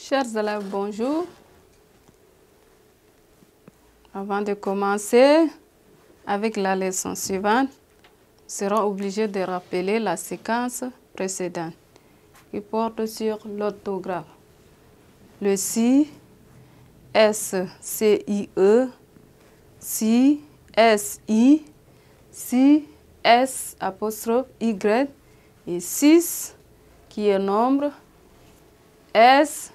Chers élèves, bonjour. Avant de commencer avec la leçon suivante, nous serons obligés de rappeler la séquence précédente qui porte sur l'orthographe. Le si, S-C-I-E, si, S-I, si, S'-Y et 6 qui est nombre S-I-X.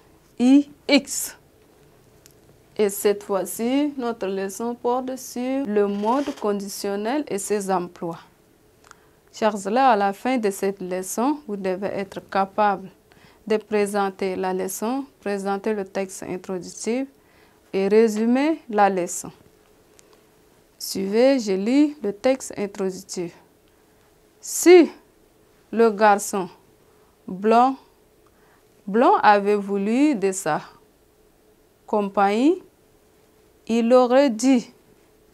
Et cette fois-ci, notre leçon porte sur le mode conditionnel et ses emplois. Chers élèves, à la fin de cette leçon, vous devez être capable de présenter la leçon, présenter le texte introductif et résumer la leçon. Suivez, je lis le texte introductif. Si le garçon blond avait voulu de sa compagnie, il aurait dit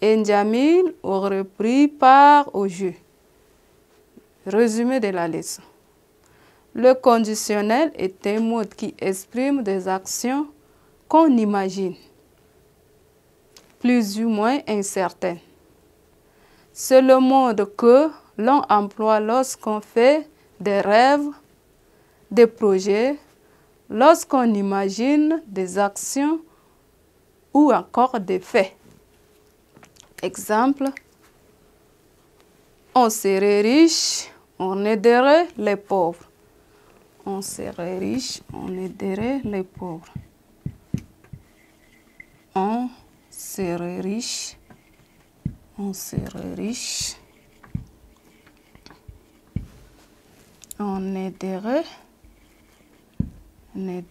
et N'Djamil aurait pris part au jeu. Résumé de la leçon. Le conditionnel est un mot qui exprime des actions qu'on imagine, plus ou moins incertaines. C'est le mode que l'on emploie lorsqu'on fait des rêves, des projets, lorsqu'on imagine des actions ou encore des faits. Exemple, on serait riche, on aiderait les pauvres. On serait riche, on aiderait les pauvres. On serait riche, on serait riche. On aiderait les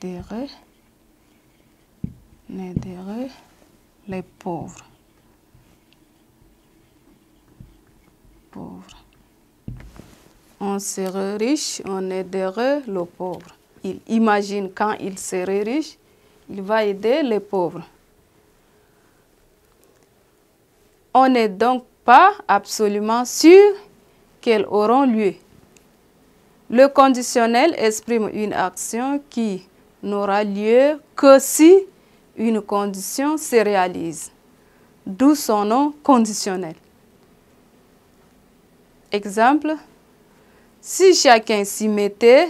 pauvres. On serait riche, on aiderait les pauvres. Il imagine quand il serait riche, il va aider les pauvres. On n'est donc pas absolument sûr qu'elles auront lieu. Le conditionnel exprime une action qui n'aura lieu que si une condition se réalise, d'où son nom conditionnel. Exemple, si chacun s'y mettait,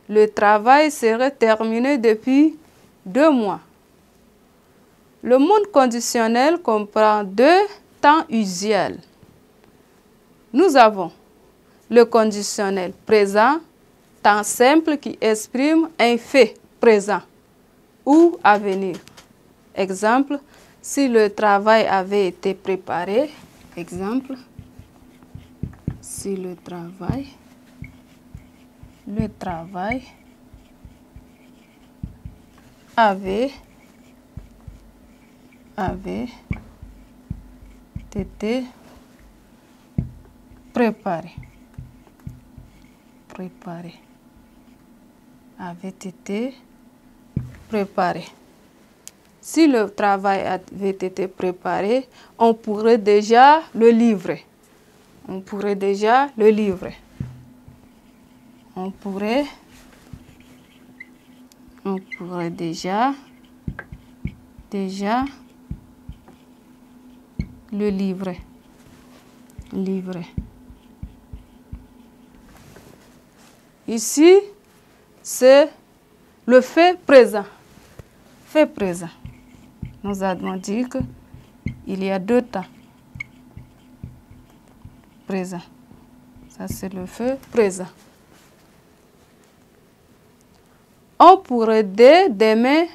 le travail serait terminé depuis 2 mois. Le monde conditionnel comprend 2 temps usuels. Nous avons le conditionnel présent, temps simple qui exprime un fait présent ou à venir. Exemple, si le travail avait été préparé, exemple, si le travail avait été préparé. Avait été préparé. Si le travail avait été préparé, on pourrait déjà le livrer. On pourrait déjà le livrer. On pourrait déjà le livrer. Ici, c'est le fait présent. Fait présent. Nous avons dit qu'il y a 2 temps. Présent. Ça, c'est le fait présent. On pourrait dès demain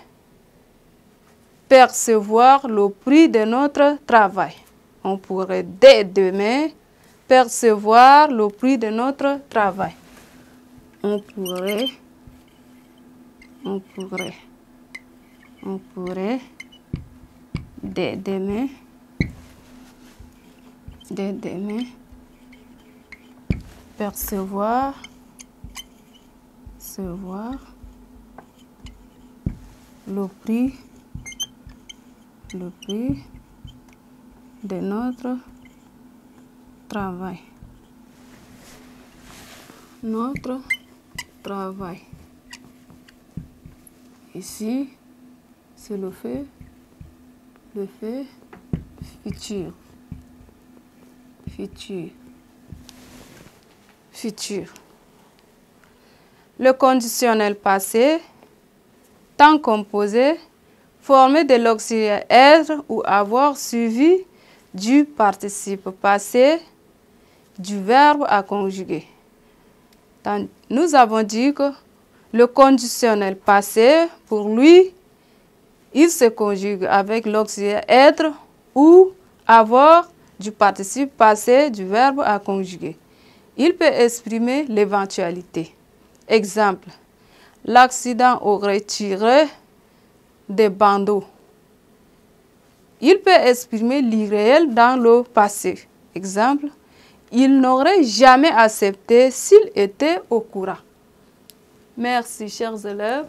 percevoir le prix de notre travail. On pourrait dès demain percevoir le prix de notre travail. On pourrait dès demain percevoir le prix de notre travail. Ici, c'est le fait futur. Le conditionnel passé, temps composé, formé de l'auxiliaire être ou avoir suivi du participe passé du verbe à conjuguer. Nous avons dit que le conditionnel passé, pour lui, il se conjugue avec l'auxiliaire être ou avoir du participe passé du verbe à conjuguer. Il peut exprimer l'éventualité. Exemple, l'accident aurait tiré des bandeaux. Il peut exprimer l'irréel dans le passé. Exemple, il n'aurait jamais accepté s'il était au courant. Merci, chers élèves.